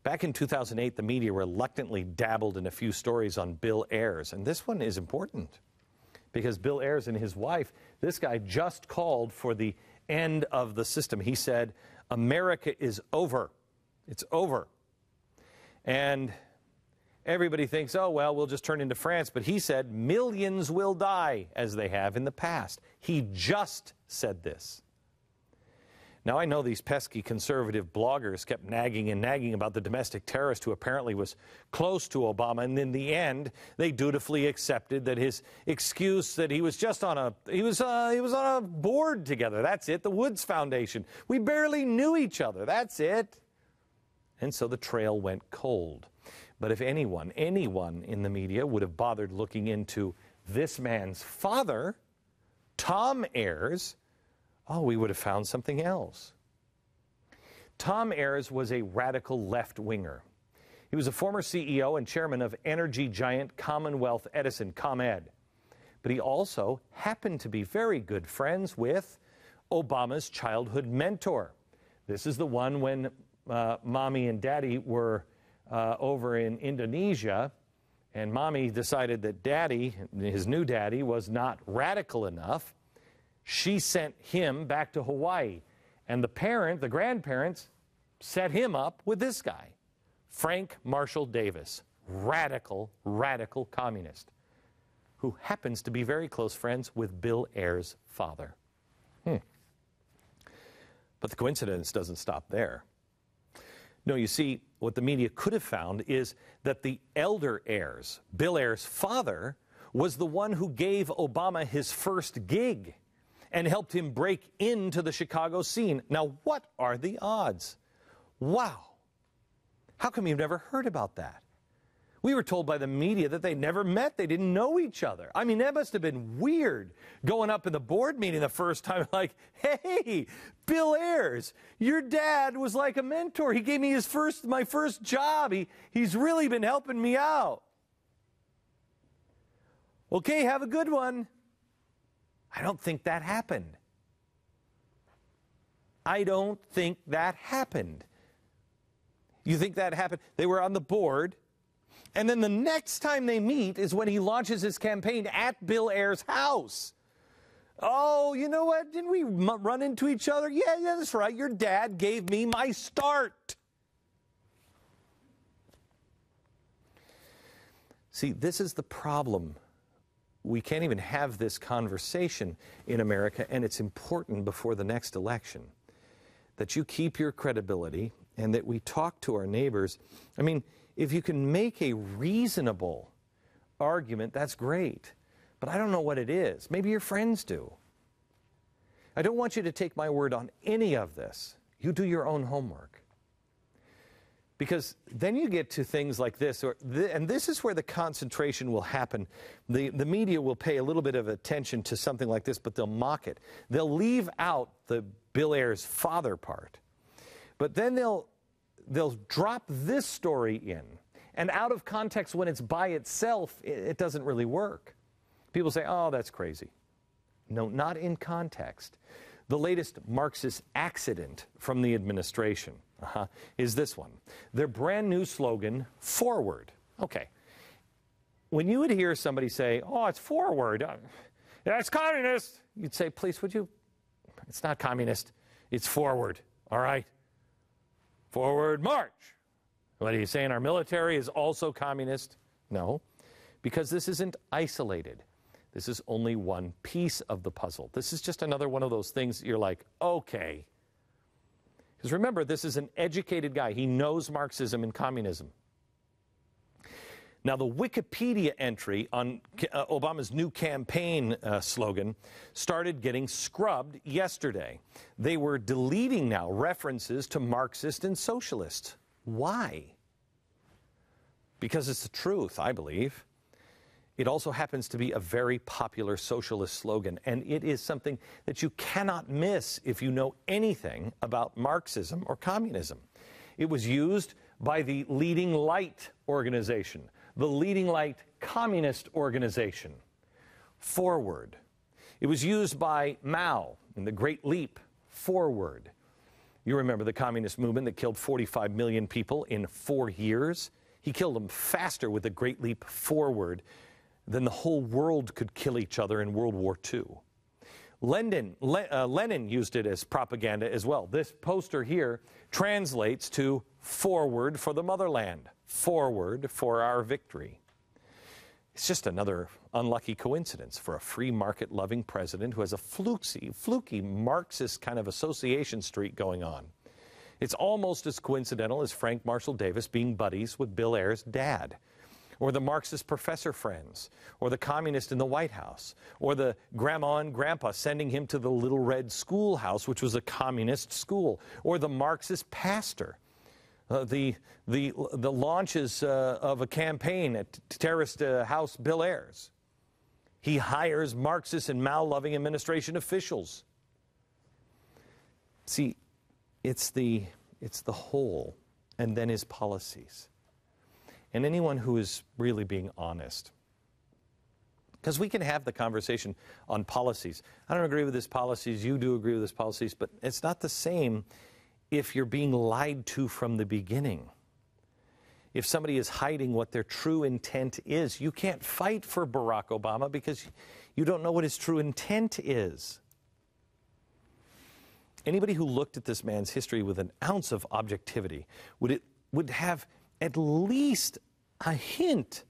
Back in 2008, the media reluctantly dabbled in a few stories on Bill Ayers, and this one is important because Bill Ayers and his wife, this guy just called for the end of the system. He said, America is over. It's over. And everybody thinks, oh, well, we'll just turn into France. But he said millions will die as they have in the past. He just said this. Now, I know these pesky conservative bloggers kept nagging and nagging about the domestic terrorist who apparently was close to Obama, and in the end, they dutifully accepted that his excuse that he was just on a board together. That's it, the Woods Foundation. We barely knew each other. That's it. And so the trail went cold. But if anyone in the media would have bothered looking into this man's father, Tom Ayers, oh, we would have found something else. Tom Ayers was a radical left-winger. He was a former CEO and chairman of energy giant Commonwealth Edison, ComEd. But he also happened to be very good friends with Obama's childhood mentor. This is the one when Mommy and Daddy were over in Indonesia, and Mommy decided that Daddy, his new daddy, was not radical enough. She sent him back to Hawaii, and the grandparents, set him up with this guy, Frank Marshall Davis, radical communist, who happens to be very close friends with Bill Ayers' father. But the coincidence doesn't stop there. No, you see, what the media could have found is that the elder Ayers, Bill Ayers' father, was the one who gave Obama his first gig and helped him break into the Chicago scene. Now, what are the odds? Wow. How come you've never heard about that? We were told by the media that they never met. They didn't know each other. I mean, that must have been weird going up in the board meeting the first time, like, hey, Bill Ayers, your dad was like a mentor. He gave me my first job. He's really been helping me out. Okay, have a good one. I don't think that happened. I don't think that happened. You think that happened? They were on the board, and then the next time they meet is when he launches his campaign at Bill Ayers' house. Oh, you know what? Didn't we run into each other? Yeah, that's right. Your dad gave me my start. See, this is the problem. We can't even have this conversation in America, and it's important before the next election that you keep your credibility and that we talk to our neighbors. I mean, if you can make a reasonable argument, that's great. But I don't know what it is. Maybe your friends do. I don't want you to take my word on any of this. You do your own homework. Because then you get to things like this, and this is where the concentration will happen. The media will pay a little bit of attention to something like this, but they'll mock it. They'll leave out the Bill Ayers' father part. But then they'll drop this story in. And out of context, when it's by itself, it doesn't really work. People say, oh, that's crazy. No, not in context. The latest Marxist accident from the administration is this one. Their brand new slogan, forward. Okay. When you would hear somebody say, oh, it's forward, that's communist, you'd say, please, would you? It's not communist. It's forward. All right? Forward march. What are you saying? Our military is also communist? No, because this isn't isolated. This is only one piece of the puzzle. This is just another one of those things you're like, okay. Because remember, this is an educated guy. He knows Marxism and communism. Now, the Wikipedia entry on Obama's new campaign slogan started getting scrubbed yesterday. They were deleting now references to Marxists and socialists. Why? Because it's the truth, I believe. It also happens to be a very popular socialist slogan, and it is something that you cannot miss if you know anything about Marxism or communism. It was used by the Leading Light organization, the Leading Light Communist Organization, forward. It was used by Mao in the Great Leap, forward. You remember the communist movement that killed 45 million people in 4 years? He killed them faster with a great leap forward than the whole world could kill each other in World War II. Lenin used it as propaganda as well. This poster here translates to "Forward for the motherland," forward for our victory. It's just another unlucky coincidence for a free market-loving president who has a fluky Marxist kind of association streak going on. It's almost as coincidental as Frank Marshall Davis being buddies with Bill Ayers' dad, or the Marxist professor friends, or the communist in the White House, or the grandma and grandpa sending him to the Little Red Schoolhouse, which was a communist school, or the Marxist pastor. The launches of a campaign at terrorist house Bill Ayers. He hires Marxist and Mao-loving administration officials. See, it's the whole, and then his policies. And anyone who is really being honest. Because we can have the conversation on policies. I don't agree with his policies, you do agree with his policies, but it's not the same if you're being lied to from the beginning. If somebody is hiding what their true intent is, you can't fight for Barack Obama because you don't know what his true intent is. Anybody who looked at this man's history with an ounce of objectivity would have at least a hint.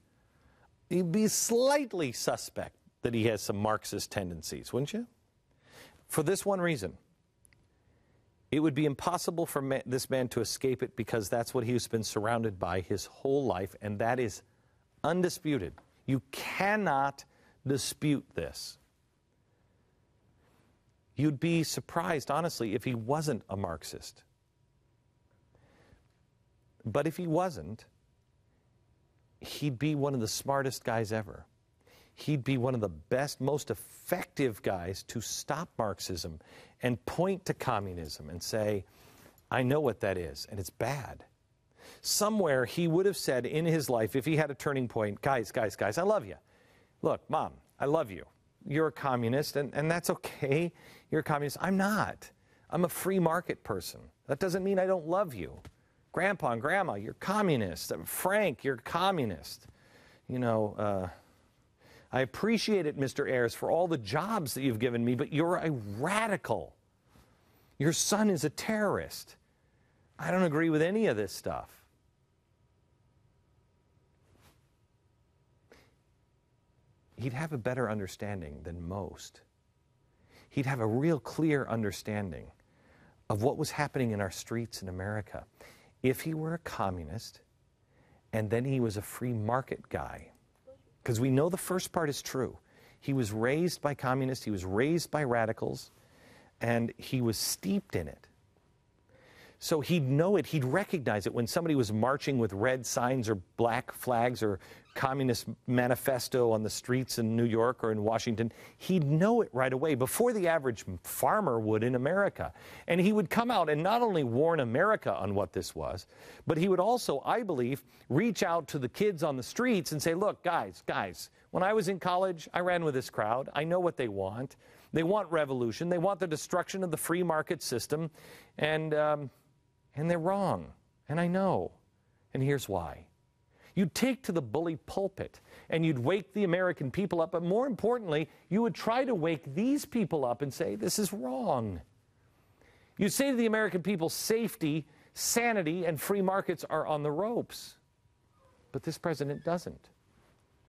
You'd be slightly suspect that he has some Marxist tendencies, wouldn't you? For this one reason. It would be impossible for this man to escape it because that's what he's been surrounded by his whole life, and that is undisputed. You cannot dispute this. You'd be surprised, honestly, if he wasn't a Marxist. But if he wasn't, he'd be one of the smartest guys ever. He'd be one of the best, most effective guys to stop Marxism and point to communism and say, I know what that is, and it's bad. Somewhere he would have said in his life, if he had a turning point, guys, I love you. Look, Mom, I love you. You're a communist, and that's okay. You're a communist. I'm not. I'm a free market person. That doesn't mean I don't love you. Grandpa and Grandma, you're communist. Frank, you're communist. You know, I appreciate it, Mr. Ayers, for all the jobs that you've given me, but you're a radical. Your son is a terrorist. I don't agree with any of this stuff. He'd have a better understanding than most. He'd have a real clear understanding of what was happening in our streets in America if he were a communist and then he was a free market guy. Because we know the first part is true. He was raised by communists, he was raised by radicals, and he was steeped in it. So he'd know it, he'd recognize it when somebody was marching with red signs or black flags or communist manifesto on the streets in New York or in Washington. He'd know it right away, before the average farmer would in America. And he would come out and not only warn America on what this was, but he would also, I believe, reach out to the kids on the streets and say, look, guys, when I was in college, I ran with this crowd. I know what they want. They want revolution. They want the destruction of the free market system. And they're wrong. And I know. And here's why. You'd take to the bully pulpit and you'd wake the American people up, but more importantly, you would try to wake these people up and say, this is wrong. You'd say to the American people, safety, sanity, and free markets are on the ropes. But this president doesn't.